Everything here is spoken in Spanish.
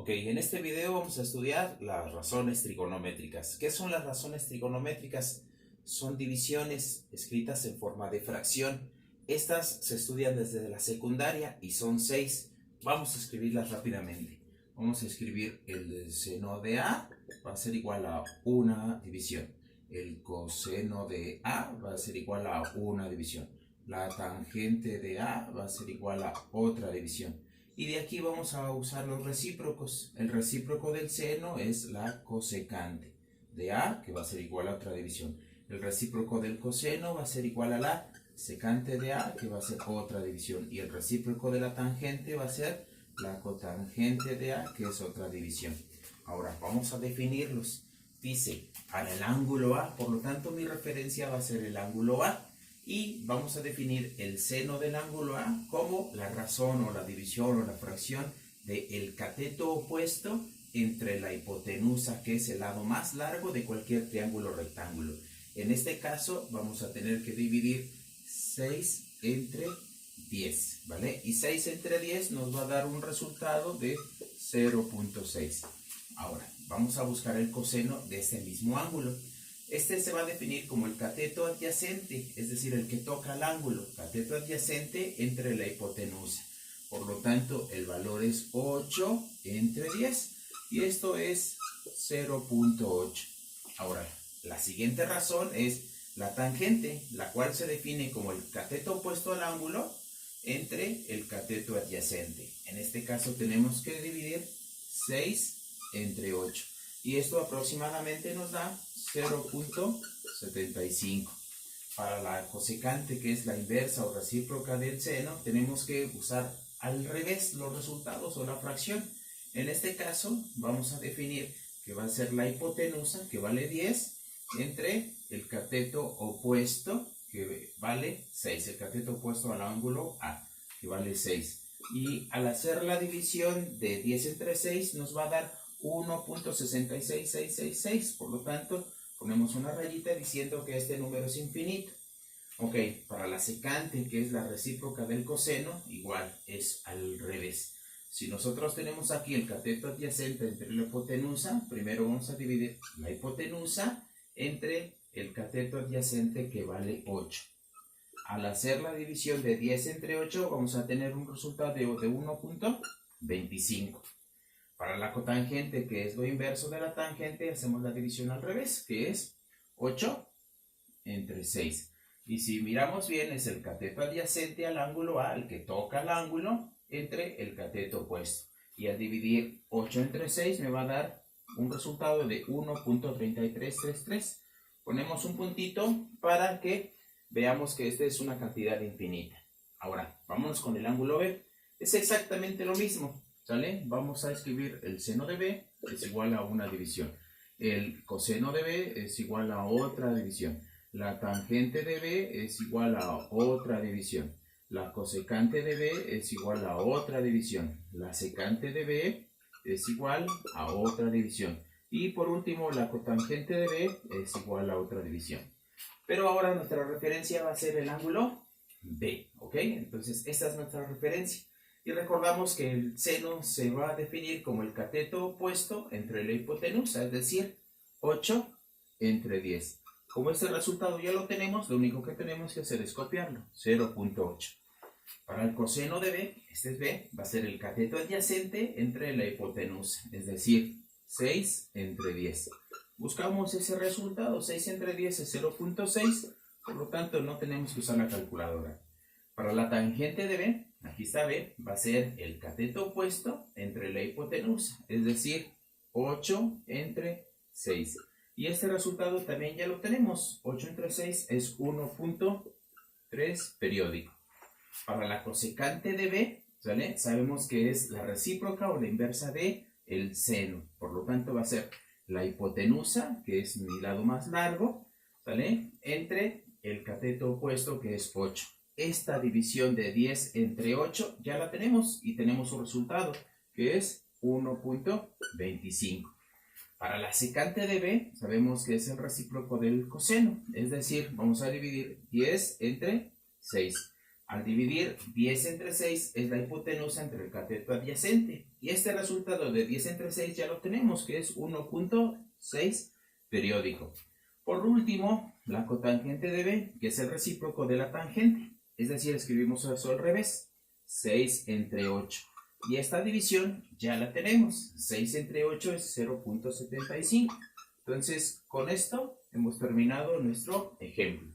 Ok, en este video vamos a estudiar las razones trigonométricas. ¿Qué son las razones trigonométricas? Son divisiones escritas en forma de fracción. Estas se estudian desde la secundaria y son 6. Vamos a escribirlas rápidamente. Vamos a escribir el seno de A va a ser igual a una división. El coseno de A va a ser igual a una división. La tangente de A va a ser igual a otra división. Y de aquí vamos a usar los recíprocos. El recíproco del seno es la cosecante de A, que va a ser igual a otra división. El recíproco del coseno va a ser igual a la secante de A, que va a ser otra división. Y el recíproco de la tangente va a ser la cotangente de A, que es otra división. Ahora vamos a definirlos. Dice, para el ángulo A, por lo tanto mi referencia va a ser el ángulo A. Y vamos a definir el seno del ángulo A como la razón o la división o la fracción del cateto opuesto entre la hipotenusa, que es el lado más largo de cualquier triángulo rectángulo. En este caso vamos a tener que dividir 6 entre 10, ¿vale? Y 6 entre 10 nos va a dar un resultado de 0.6. Ahora, vamos a buscar el coseno de este mismo ángulo. Este se va a definir como el cateto adyacente, es decir, el que toca el ángulo, cateto adyacente entre la hipotenusa. Por lo tanto, el valor es 8 entre 10 y esto es 0.8. Ahora, la siguiente razón es la tangente, la cual se define como el cateto opuesto al ángulo entre el cateto adyacente. En este caso tenemos que dividir 6 entre 8. Y esto aproximadamente nos da 0.75. Para la cosecante, que es la inversa o recíproca del seno, tenemos que usar al revés los resultados o la fracción. En este caso vamos a definir que va a ser la hipotenusa, que vale 10, entre el cateto opuesto, que vale 6. El cateto opuesto al ángulo A, que vale 6. Y al hacer la división de 10 entre 6 nos va a dar 1.66666, por lo tanto ponemos una rayita diciendo que este número es infinito. Ok, para la secante, que es la recíproca del coseno, igual es al revés. Si nosotros tenemos aquí el cateto adyacente entre la hipotenusa, primero vamos a dividir la hipotenusa entre el cateto adyacente, que vale 8. Al hacer la división de 10 entre 8 vamos a tener un resultado de 1.25. Para la cotangente, que es lo inverso de la tangente, hacemos la división al revés, que es 8 entre 6. Y si miramos bien, es el cateto adyacente al ángulo A, el que toca el ángulo, entre el cateto opuesto. Y al dividir 8 entre 6 me va a dar un resultado de 1.3333. Ponemos un puntito para que veamos que esta es una cantidad infinita. Ahora, vámonos con el ángulo B. Es exactamente lo mismo. ¿Sale? Vamos a escribir el seno de B es igual a una división. El coseno de B es igual a otra división. La tangente de B es igual a otra división. La cosecante de B es igual a otra división. La secante de B es igual a otra división. Y por último, la cotangente de B es igual a otra división. Pero ahora nuestra referencia va a ser el ángulo B, ¿ok? Entonces, esta es nuestra referencia. Y recordamos que el seno se va a definir como el cateto opuesto entre la hipotenusa, es decir, 8 entre 10. Como este resultado ya lo tenemos, lo único que tenemos que hacer es copiarlo, 0.8. Para el coseno de B, este es B, va a ser el cateto adyacente entre la hipotenusa, es decir, 6 entre 10. Buscamos ese resultado, 6 entre 10 es 0.6, por lo tanto no tenemos que usar la calculadora. Para la tangente de B, aquí está B, va a ser el cateto opuesto entre la hipotenusa, es decir, 8 entre 6. Y este resultado también ya lo tenemos, 8 entre 6 es 1.3 periódico. Para la cosecante de B, ¿sale? Sabemos que es la recíproca o la inversa de el seno, por lo tanto va a ser la hipotenusa, que es mi lado más largo, ¿sale? Entre el cateto opuesto, que es 8. Esta división de 10 entre 8 ya la tenemos y tenemos un resultado que es 1.25. Para la secante de B sabemos que es el recíproco del coseno, es decir, vamos a dividir 10 entre 6. Al dividir 10 entre 6 es la hipotenusa entre el cateto adyacente. Y este resultado de 10 entre 6 ya lo tenemos, que es 1.6 periódico. Por último, la cotangente de B, que es el recíproco de la tangente. Es decir, escribimos eso al revés. 6 entre 8. Y esta división ya la tenemos. 6 entre 8 es 0.75. Entonces, con esto hemos terminado nuestro ejemplo.